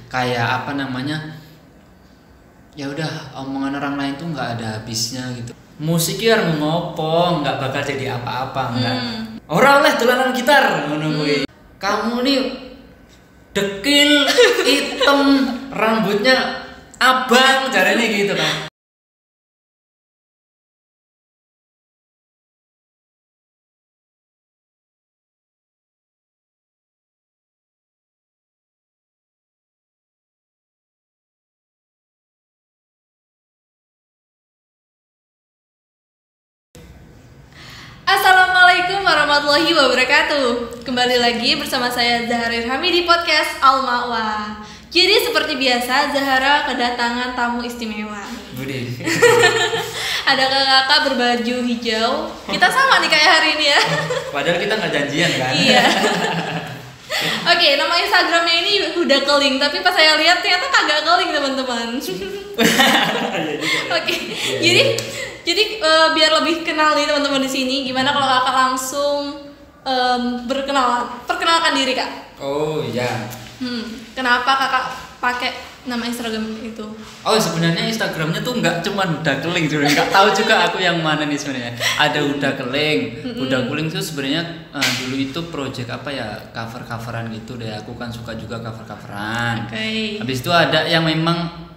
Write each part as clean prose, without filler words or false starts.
kayak apa namanya, ya udah omongan orang lain tuh nggak ada habisnya gitu. Musiknya harus ngopo, nggak bakal jadi apa-apa enggak. Orang oleh dolanan gitar ngono kuwi. Kamu nih dekil, hitam, rambutnya abang, caranya gitu kan. Assalamualaikum warahmatullahi wabarakatuh. Kembali lagi bersama saya Zahra Irhami di podcast Al-Ma'wa. Jadi seperti biasa Zahra kedatangan tamu istimewa. Budi. Ada kakak berbaju hijau. Kita sama nih kayak hari ini ya. Padahal kita nggak janjian kan? Iya. Oke, nama Instagramnya ini udah keling, tapi pas saya lihat ternyata kagak keling teman-teman. Oke, jadi biar lebih kenal nih teman-teman di sini, gimana kalau kakak langsung perkenalkan diri kak? Oh iya. Kenapa kakak pakai nama Instagram itu? Oh sebenarnya Instagramnya tuh nggak cuma Huda Keling, sebenarnya nggak tahu juga aku yang mana nih sebenarnya. Ada Huda Keling, Huda Keling tuh sebenarnya dulu itu project apa ya, cover-coveran gitu deh. Aku kan suka juga cover-coveran. Oke. Habis itu ada yang memang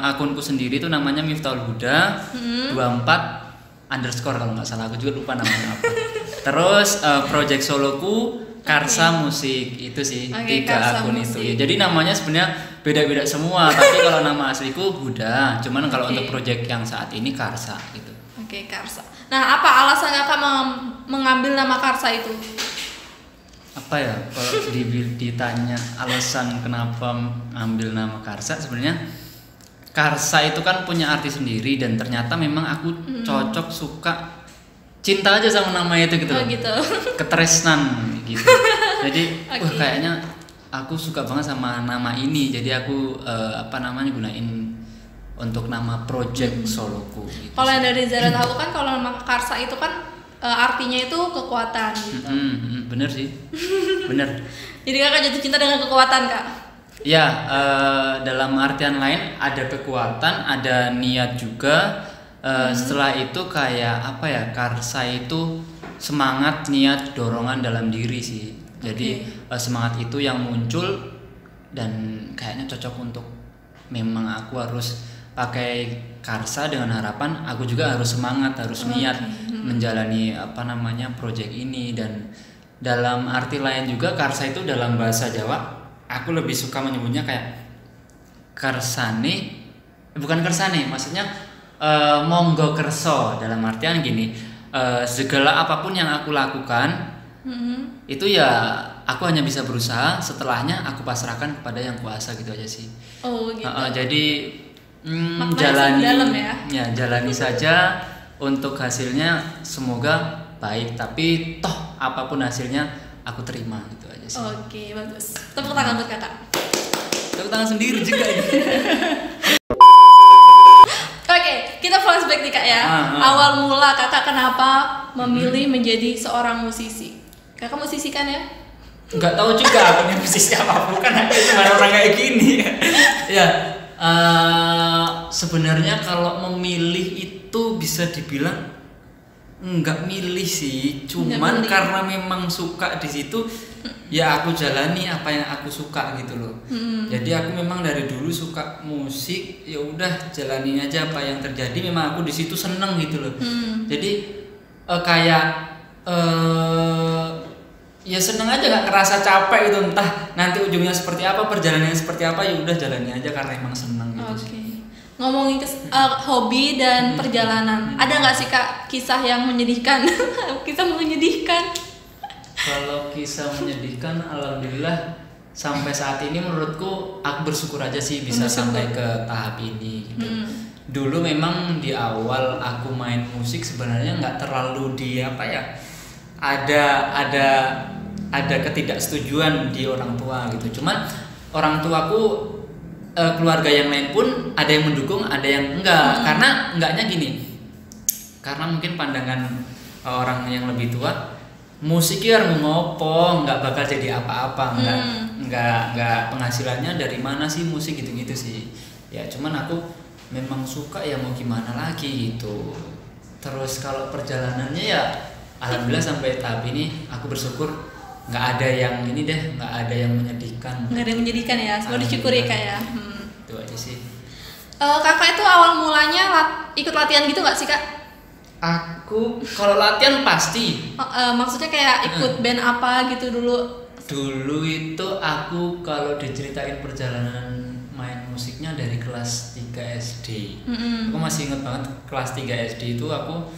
akunku sendiri tuh namanya Miftahul Huda 24_ kalau nggak salah, aku juga lupa namanya apa. Terus project soloku Karsa Musik itu sih, 3 akun itu ya. Jadi namanya sebenarnya beda-beda semua, tapi kalau nama asliku Huda, cuman kalau untuk project yang saat ini Karsa gitu. Oke, Karsa. Nah, apa alasan kakak mengambil nama Karsa itu? Apa ya, kalau ditanya alasan kenapa ambil nama Karsa, sebenarnya Karsa itu kan punya arti sendiri dan ternyata memang aku cocok, suka, cinta aja sama nama itu gitu. Oh gitu. Ketresnan gitu. Jadi kayaknya aku suka banget sama nama ini. Jadi aku gunain untuk nama project soloku gitu. Kalau yang dari Zara tahu kan kalau nama Karsa itu kan artinya itu kekuatan gitu. Bener sih. Bener. Jadi kakak jatuh cinta dengan kekuatan kak? Ya, dalam artian lain ada kekuatan, ada niat juga. Setelah itu kayak apa ya, Karsa itu semangat, niat, dorongan dalam diri sih. Jadi semangat itu yang muncul dan kayaknya cocok untuk memang aku harus pakai Karsa dengan harapan aku juga harus semangat, harus niat menjalani project ini. Dan dalam arti lain juga Karsa itu dalam bahasa Jawa aku lebih suka menyebutnya kayak Karsane, bukan Kersane, maksudnya monggo kerso, dalam artian gini, segala apapun yang aku lakukan itu ya aku hanya bisa berusaha, setelahnya aku pasrahkan kepada yang kuasa gitu aja sih. Oh gitu. Jadi jalani dalam ya? Jalani saja, untuk hasilnya semoga baik, tapi toh apapun hasilnya aku terima gitu aja sih. Oke, bagus. Tepuk tangan buat kakak. Tepuk tangan sendiri juga ini. Kita flashback nih kak ya. Awal mula kakak kenapa memilih menjadi seorang musisi? Kakak musisi kan ya? Nggak tahu juga aku nih musisi apa, bukan aku cuma orang kayak gini. Ya, sebenarnya kalau memilih itu bisa dibilang nggak milih sih, cuman karena memang suka di situ ya aku jalani apa yang aku suka gitu loh. Jadi aku memang dari dulu suka musik, ya udah jalani aja apa yang terjadi, memang aku di situ seneng gitu loh. Jadi ya seneng aja, nggak ngerasa capek gitu, entah nanti ujungnya seperti apa, perjalanannya seperti apa, ya udah jalani aja karena emang seneng gitu. Ngomongin hobi dan perjalanan, ada nggak sih kak kisah yang menyedihkan? Kisah menyedihkan? Kalau kisah menyedihkan, alhamdulillah sampai saat ini menurutku aku bersyukur aja sih bisa sampai ke tahap ini gitu. Dulu memang di awal aku main musik sebenarnya nggak terlalu ada ketidaksetujuan di orang tua gitu. Cuman orang tuaku, keluarga yang lain pun ada yang mendukung, ada yang enggak. Karena enggaknya gini, karena mungkin pandangan orang yang lebih tua, musik ya ngopo, nggak bakal jadi apa-apa, nggak penghasilannya dari mana sih musik gitu-gitu sih. Ya cuman aku memang suka ya mau gimana lagi gitu. Terus kalau perjalanannya ya alhamdulillah sampai tahap ini aku bersyukur nggak ada yang ini deh, nggak ada yang menyedihkan. Nggak ada yang menyedihkan ya, semua disyukuri Kak ya. Itu aja sih. Kakak itu awal mulanya ikut latihan gitu nggak sih Kak? Aku kalau latihan pasti. Maksudnya kayak ikut band apa gitu dulu? Dulu itu aku kalau diceritain perjalanan main musiknya dari kelas 3 SD. Aku masih ingat banget kelas 3 SD itu aku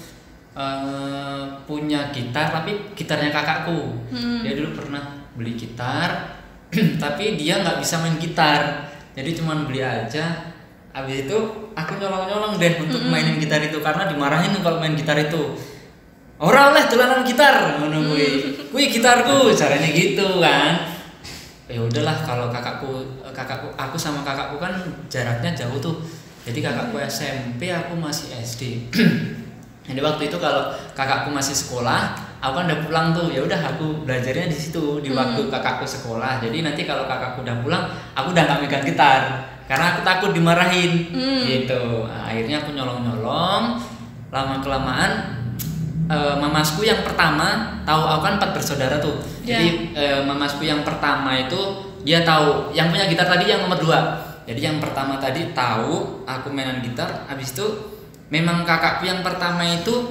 punya gitar, tapi gitarnya kakakku. Dia dulu pernah beli gitar tapi dia nggak bisa main gitar, jadi cuman beli aja. Habis itu aku nyolong-nyolong deh untuk mainin gitar itu, karena dimarahin kalau main gitar itu. Ora oleh dolanan gitar ngono kuwi gitarku, caranya gitu kan. Ya udahlah, kalau kakakku aku sama kakakku kan jaraknya jauh tuh. Jadi kakakku SMP, aku masih SD. Jadi waktu itu kalau kakakku masih sekolah, aku kan udah pulang tuh. Ya udah aku belajarnya di situ di waktu kakakku sekolah. Jadi nanti kalau kakakku udah pulang, aku udah nggak megang gitar karena aku takut dimarahin gitu. Nah, akhirnya aku nyolong-nyolong, lama kelamaan mamasku yang pertama tahu, aku kan 4 bersaudara tuh. Jadi mamasku yang pertama itu dia tahu, yang punya gitar tadi yang nomor 2. Jadi yang pertama tadi tahu aku mainan gitar. Habis itu memang kakakku yang pertama itu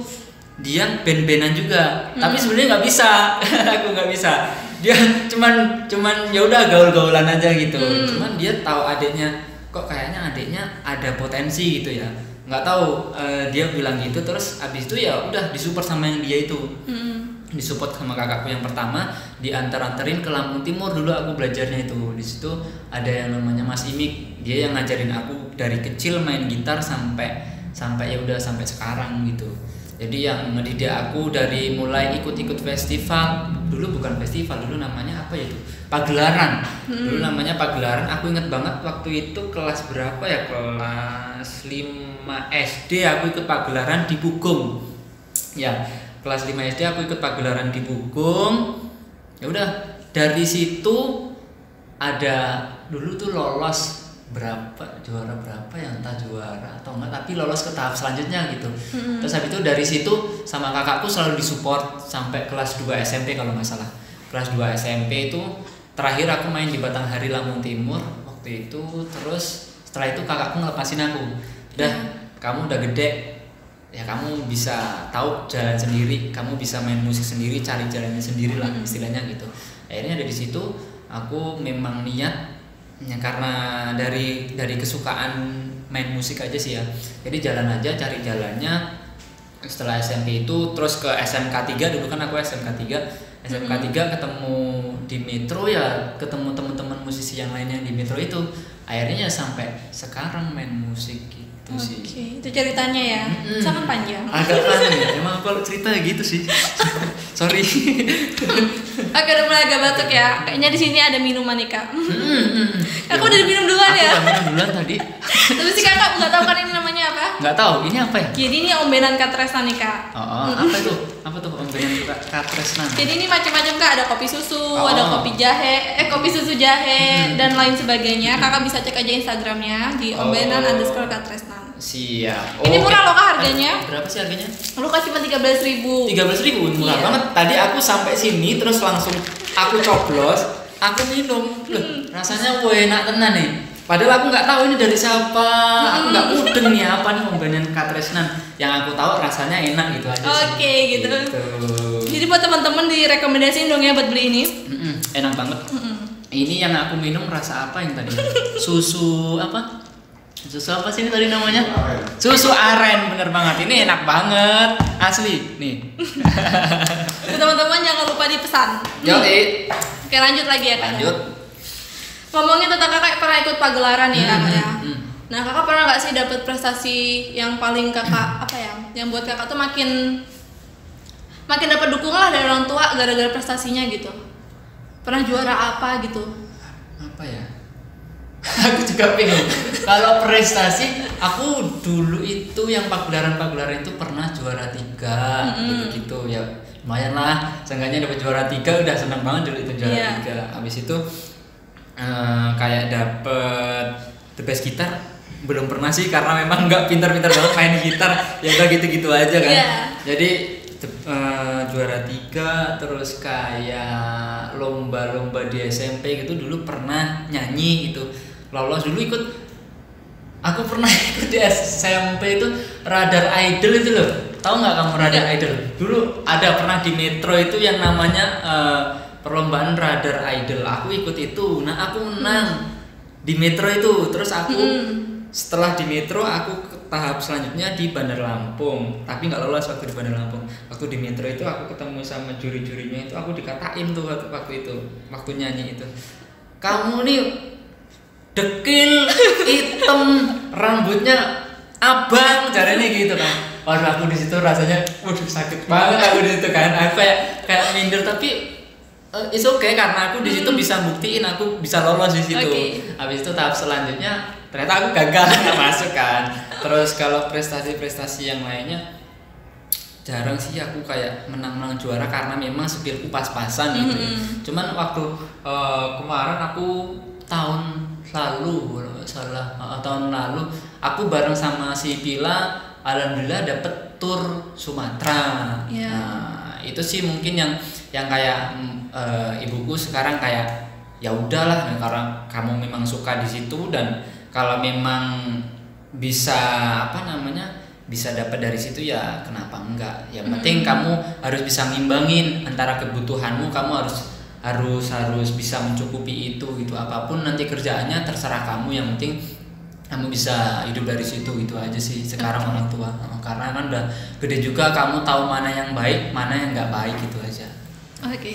dia band-bandan juga, tapi sebenarnya nggak bisa. Aku nggak bisa. Dia cuman ya udah gaul-gaulan aja gitu. Cuman dia tahu adiknya, kok kayaknya adiknya ada potensi gitu ya, nggak tahu. Dia bilang gitu, terus abis itu ya udah disupport sama yang dia itu. Disupport sama kakakku yang pertama, diantar-anterin ke Lampung Timur. Dulu aku belajarnya itu di situ. Ada yang namanya Mas Imik, dia yang ngajarin aku dari kecil main gitar sampai ya udah sampai sekarang gitu. Jadi yang ngedidik aku dari mulai ikut-ikut festival. Dulu bukan festival, dulu namanya apa ya itu? Pagelaran. Dulu namanya pagelaran. Aku inget banget waktu itu kelas berapa ya? Kelas 5 SD aku ikut pagelaran di Bugum. Ya, kelas 5 SD aku ikut pagelaran di Bugum. Ya udah, dari situ ada dulu tuh lolos juara berapa ya, entah juara atau enggak, tapi lolos ke tahap selanjutnya gitu. Terus habis itu dari situ sama kakakku selalu disupport sampai kelas 2 SMP kalau nggak salah. Kelas 2 SMP itu terakhir aku main di Batanghari Lampung Timur waktu itu. Terus setelah itu kakakku ngelepasin aku, udah kamu udah gede ya, kamu bisa tahu jalan sendiri, kamu bisa main musik sendiri, cari jalannya sendiri lah istilahnya gitu. Akhirnya dari situ aku memang niat ya, karena dari kesukaan main musik aja sih ya. Jadi jalan aja, cari jalannya. Setelah SMP itu terus ke SMK 3, dulu kan aku SMK 3 ketemu di Metro ya, ketemu teman-teman musisi yang lainnya di Metro itu. Akhirnya sampai sekarang main musik gitu sih. Oke, itu ceritanya ya. Sangat panjang. Agak panjang ya. Emang kalau cerita gitu sih. Sorry. Oke, udah mulai agak batuk ya. Kayaknya di sini ada minuman nih Kak. Aku udah minum duluan ya. Aku udah minum duluan tadi. Tapi si Kakak nggak tahu kan ini namanya apa? Nggak tahu. Ini apa ya? Jadi ini ombenan Katresnan nih Kak. Apa itu? Apa tuh ombenan Katresnan? Jadi ini macam-macam Kak. Ada kopi susu, ada kopi jahe, kopi susu jahe dan lain sebagainya. Kakak bisa cek aja Instagramnya di ombenan_Katresnan. Siap. Ini murah loh Kak harganya. Berapa sih harganya? Lu kasih cuma 13.000. 13.000 murah banget. Tadi aku sampai sini terus langsung aku coblos, aku minum. Loh, rasanya enak tenan nih. Padahal aku nggak tahu ini dari siapa. Aku nggak mudeng nih apa nih ombenan Katresnan. Yang aku tahu rasanya enak gitu aja sih. Oke, gitu. Jadi buat teman-teman direkomendasiin dong ya buat beli ini. Enak banget. Ini yang aku minum rasa apa yang tadi? Susu apa? Susu apa sih ini tadi namanya? Susu aren, bener banget. Ini enak banget, asli. Nih. Teman-teman jangan lupa dipesan. Oke, lanjut lagi ya Kak. Lanjut. Ngomongin tentang Kakak pernah ikut pagelaran ya Kak ya. Nah Kakak pernah nggak sih dapat prestasi yang paling Kakak apa ya? Yang buat Kakak tuh makin dapat dukungan lah dari orang tua gara-gara prestasinya gitu. Pernah juara apa gitu? Apa ya? Aku juga bingung. Kalau prestasi, aku dulu itu yang pagelaran itu pernah juara 3 gitu-gitu ya. lumayan lah, seenggaknya dapat juara 3 udah senang banget dulu itu juara 3. Habis itu kayak dapet the best gitar belum pernah sih, karena memang nggak pintar-pintar banget main gitar, ya udah gitu-gitu aja kan. Jadi juara 3, terus kayak lomba-lomba di SMP gitu dulu pernah nyanyi gitu, lolos dulu ikut. Aku pernah ikut di SMP itu Radar Idol itu loh, tahu nggak kamu Radar Idol? Dulu ada pernah di Metro itu yang namanya perlombaan Radar Idol, aku ikut itu. Nah aku menang di Metro itu, terus aku setelah di Metro aku ke tahap selanjutnya di Bandar Lampung, tapi nggak lolos waktu di Bandar Lampung. Waktu di Metro itu aku ketemu sama juri-jurinya itu, aku dikatain tuh waktu itu, waktu nyanyi itu, kamu nih dekil, hitam, rambutnya abang, caranya gitu kan. Waduh, aku di situ rasanya, waduh sakit banget aku di situ kan. Aku kayak minder, tapi it's okay karena aku di situ bisa buktiin aku bisa lolos di situ. Habis itu tahap selanjutnya ternyata aku gagal nggak masuk kan. Terus kalau prestasi-prestasi yang lainnya jarang sih aku kayak menang juara, karena memang skillku pas-pasan gitu. Cuman waktu kemarin aku tahun lalu kalau nggak salah, tahun lalu aku bareng sama si Pila, alhamdulillah dapet tur Sumatera. Nah itu sih mungkin yang kayak ibuku sekarang kayak ya udahlah, karena kamu memang suka di situ, dan kalau memang bisa bisa dapat dari situ ya kenapa enggak. Yang penting kamu harus bisa ngimbangin antara kebutuhanmu, kamu harus bisa mencukupi itu gitu. Apapun nanti kerjaannya terserah kamu, yang penting kamu bisa hidup dari situ, gitu aja sih sekarang orang tua. Karena kan udah gede juga, kamu tahu mana yang baik, mana yang nggak baik, gitu aja.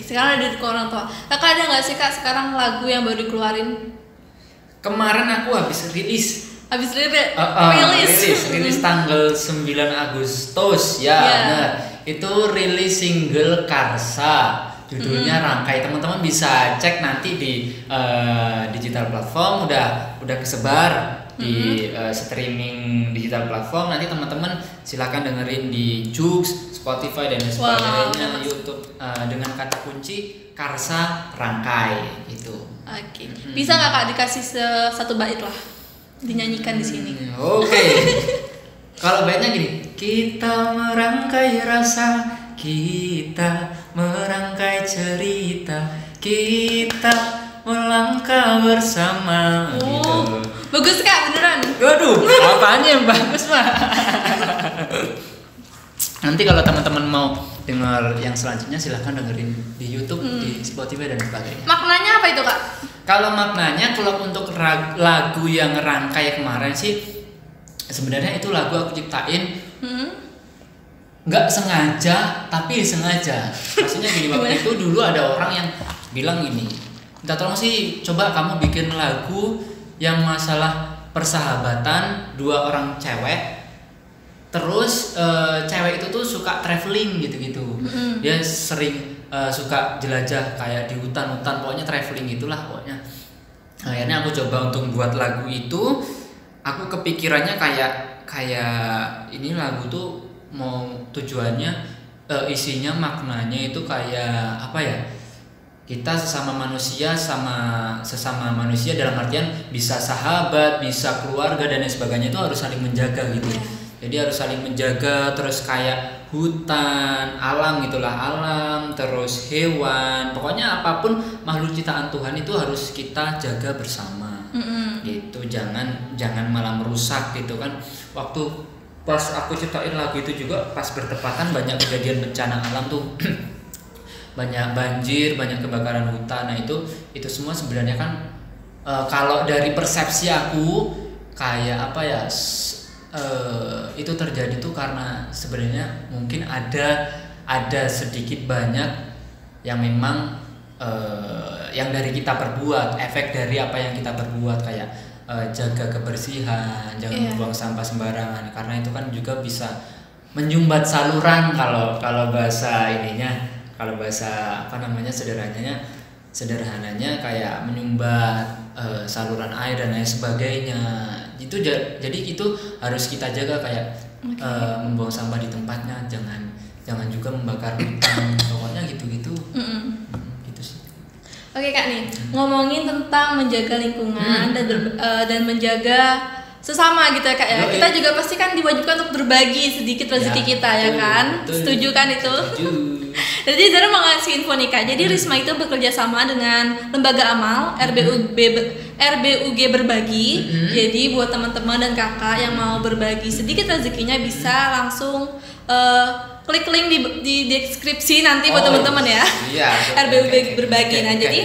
Sekarang ada di orang tua. Kakak ada nggak sih kak sekarang lagu yang baru dikeluarin? Kemarin aku habis rilis tanggal 9 Agustus ya. Nah, itu rilis single Karsa. Judulnya Rangkai. Teman-teman bisa cek nanti di digital platform, udah kesebar di streaming digital platform. Nanti teman-teman silakan dengerin di Joox, Spotify dan sebagainya, YouTube dengan kata kunci Karsa Rangkai itu. Bisa nggak kak dikasih satu bait lah dinyanyikan di sini? Kalau baitnya gini, kita merangkai rasa, kita merangkai cerita, kita melangkah bersama. Gitu. Bagus kak, beneran. Waduh, apanya yang bagus mah? Nanti kalau teman-teman mau dengar yang selanjutnya silahkan dengerin di YouTube, di Spotify dan sebagainya. Maknanya apa itu kak? Kalau maknanya, kalau untuk lagu yang Rangkai kemarin sih sebenarnya itu lagu aku ciptain nggak sengaja, tapi sengaja. Maksudnya gini, waktu itu dulu ada orang yang bilang gini, minta tolong sih coba kamu bikin lagu yang masalah persahabatan dua orang cewek, terus cewek itu tuh suka traveling gitu-gitu. Dia sering suka jelajah kayak di hutan-hutan, pokoknya traveling gitulah pokoknya. Akhirnya aku coba untuk buat lagu itu. Aku kepikirannya kayak ini lagu tuh mau tujuannya isinya maknanya itu kayak apa ya, kita sesama manusia dalam artian bisa sahabat, bisa keluarga dan lain sebagainya, itu harus saling menjaga gitu. Jadi harus saling menjaga, terus kayak hutan, alam gitulah, alam, terus hewan, pokoknya apapun makhluk ciptaan Tuhan itu harus kita jaga bersama. Gitu, jangan malah merusak gitu kan. Waktu pas aku ciptain lagu itu juga pas bertepatan banyak kejadian bencana alam tuh. Banyak banjir, banyak kebakaran hutan. Nah itu semua sebenarnya kan kalau dari persepsi aku kayak apa ya, itu terjadi tuh karena sebenarnya mungkin ada sedikit banyak yang memang yang dari kita perbuat, efek dari apa yang kita perbuat, kayak jaga kebersihan, jangan membuang sampah sembarangan, karena itu kan juga bisa menyumbat saluran kalau bahasa ininya, kalau bahasa apa namanya sederhananya kayak menyumbat saluran air dan lain sebagainya. Itu jadi itu harus kita jaga, kayak membuang sampah di tempatnya, jangan juga membakar hutan, pokoknya gitu-gitu. Gitu sih. Oke Kak nih, ngomongin tentang menjaga lingkungan dan menjaga sesama gitu ya Kak ya. Kita juga pasti kan diwajibkan untuk berbagi sedikit rezeki kita ya kan. Setuju kan itu? Setuju. Jadi Zara mau ngasih info nih Kak. Jadi Risma itu bekerja sama dengan lembaga amal RBUG Berbagi. Jadi buat teman-teman dan kakak yang mau berbagi sedikit rezekinya bisa langsung klik link di deskripsi nanti buat teman-teman ya. Iya. RBUG Berbagi. Nah, jadi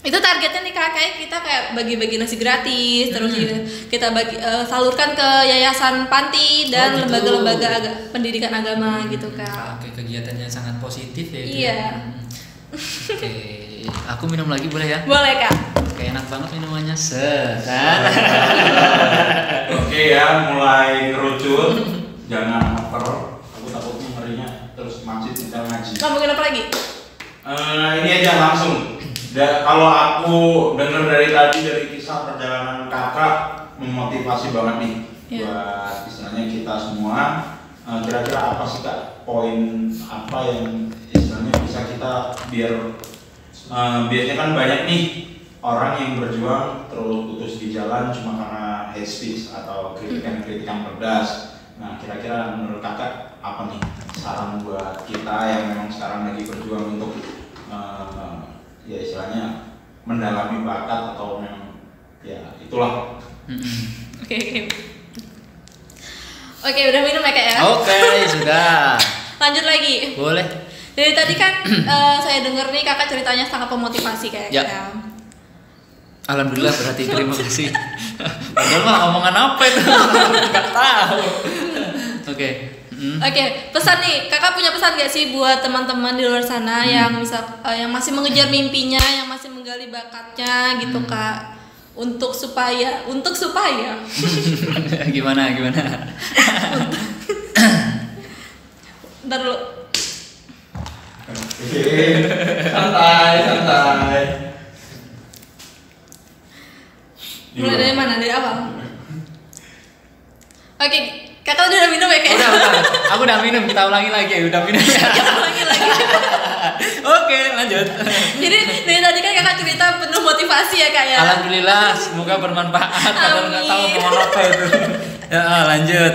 itu targetnya nih Kak, kayak kita kayak bagi-bagi nasi gratis, terus kita bagi salurkan ke yayasan panti dan lembaga-lembaga pendidikan agama gitu Kak. Oke, kegiatannya sangat positif ya. Iya. Oke, aku minum lagi boleh ya? Boleh Kak. Kayak enak banget minumannya. Oke ya, mulai ngerucut. Jangan over. Aku takutnya ngerinya terus masjid kita ngaji. Ngomongin apa lagi? Ini aja langsung. Kalau aku dengar dari tadi dari kisah perjalanan kakak memotivasi banget nih buat istilahnya kita semua. Kira-kira apa sih Kak poin apa yang istilahnya bisa kita biar biasanya kan banyak nih orang yang berjuang terus putus di jalan cuma karena hate speech atau kritikan pedas. Nah, kira-kira menurut kakak apa nih saran buat kita yang memang sekarang lagi berjuang untuk ya istilahnya mendalami bakat atau memang ya itulah. Oke, udah minum ya Kak ya? Oke, sudah. Lanjut lagi. Boleh. Dari tadi kan saya dengar nih kakak ceritanya sangat memotivasi kayak Ya. Alhamdulillah, berarti terima kasih. Padahal mah omongan apa itu? Nggak tahu. Oke. Oke, pesan nih, kakak punya pesan gak sih buat teman-teman di luar sana yang yang masih mengejar mimpinya, yang masih menggali bakatnya gitu Kak, untuk supaya Gimana? Bentar dulu. Santai. Mulai dari mana? Dari awal. Oke, kakak udah minum ya Kak? Udah. Aku udah minum, kita ulangi lagi ya. Udah minum ya. Kita ulangi lagi. Oke, lanjut. Jadi dari tadi kan kakak cerita penuh motivasi ya Kak ya? Alhamdulillah, semoga bermanfaat. Padahal nggak tahu ngomong apa itu. Ya, lanjut.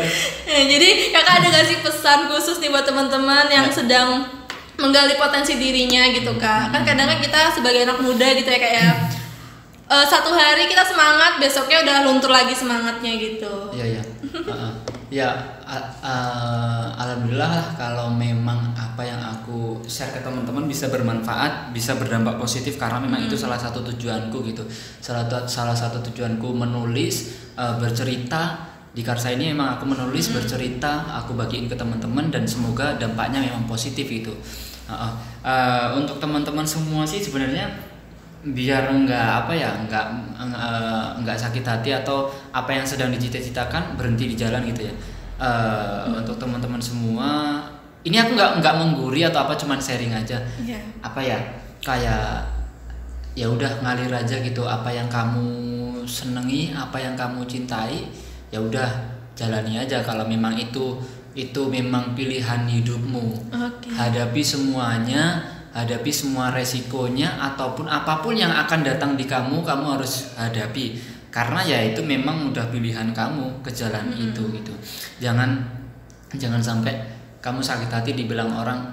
Ya, jadi kakak ada gak sih pesan khusus nih buat teman-teman yang sedang menggali potensi dirinya gitu Kak? Kan kadang-kadang kita sebagai anak muda gitu ya Kak ya, satu hari kita semangat, besoknya udah luntur lagi semangatnya gitu. Iya. Ya, alhamdulillah lah kalau memang apa yang aku share ke teman-teman bisa bermanfaat, bisa berdampak positif karena memang itu salah satu tujuanku gitu. Salah satu tujuanku menulis, bercerita di Karsa ini memang aku menulis, bercerita, aku bagiin ke teman-teman dan semoga dampaknya memang positif gitu. Untuk teman-teman semua sih sebenarnya biar nggak sakit hati atau apa yang sedang dicita-citakan berhenti di jalan gitu ya. Untuk teman-teman semua, ini aku nggak mengguri atau apa, cuman sharing aja. Apa ya, kayak ya udah ngalir aja gitu, apa yang kamu senengi, apa yang kamu cintai, ya udah jalani aja. Kalau memang itu memang pilihan hidupmu, hadapi semuanya. Hadapi semua resikonya ataupun apapun yang akan datang di kamu harus hadapi karena ya itu memang udah pilihan kamu ke jalan itu gitu. Jangan sampai kamu sakit hati dibilang orang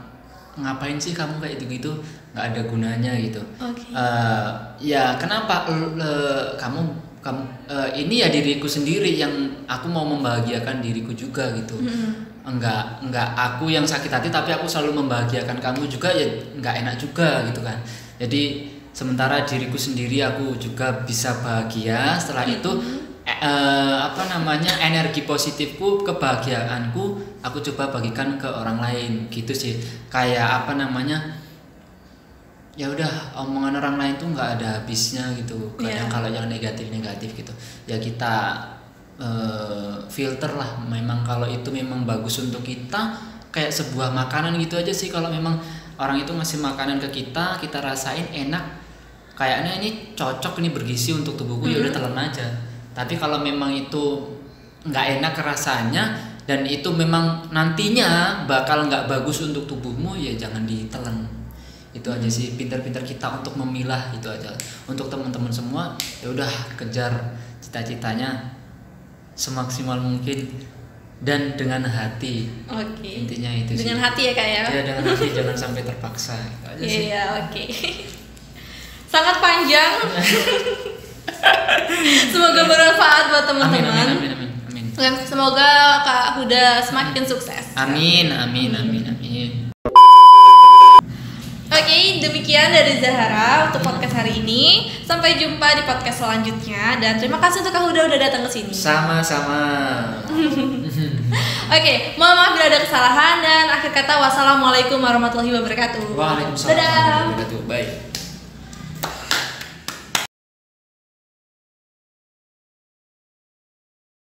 ngapain sih kamu kayak gitu, nggak ada gunanya gitu. Ya kenapa kamu ini ya diriku sendiri yang aku mau membahagiakan diriku juga gitu. Enggak aku yang sakit hati tapi aku selalu membahagiakan kamu juga, ya enggak enak juga gitu kan. Jadi sementara diriku sendiri aku juga bisa bahagia, setelah itu energi positifku, kebahagiaanku aku coba bagikan ke orang lain gitu sih. Kayak ya udah, omongan orang lain tuh nggak ada habisnya gitu. Kadang kalau yang negatif gitu ya kita filter lah. Memang kalau itu memang bagus untuk kita, kayak sebuah makanan gitu aja sih. Kalau memang orang itu ngasih makanan ke kita rasain enak, kayaknya ini cocok, ini bergizi untuk tubuhku, ya udah telan aja. Tapi kalau memang itu nggak enak rasanya, dan itu memang nantinya bakal nggak bagus untuk tubuhmu, ya jangan ditelan. Itu aja sih, pintar-pintar kita untuk memilah, itu aja. Untuk teman-teman semua, ya udah kejar cita-citanya semaksimal mungkin dan dengan hati. Oke. Intinya itu sih. Dengan hati ya Kak ya. Ya dengan hati, jangan sampai terpaksa. Itu aja sih. Iya, oke. Sangat panjang. Semoga bermanfaat buat Amin, teman-teman. amin, amin, amin, amin. Dan semoga Kak Huda semakin sukses. Amin, amin, amin, amin. Oke, demikian dari Zahara untuk podcast hari ini. Sampai jumpa di podcast selanjutnya dan terima kasih untuk Kak Huda udah datang ke sini. Sama-sama. Oke, mohon maaf bila ada kesalahan dan akhir kata wassalamualaikum warahmatullahi wabarakatuh. Waalaikumsalam Dadah. warahmatullahi wabarakatuh. Baik.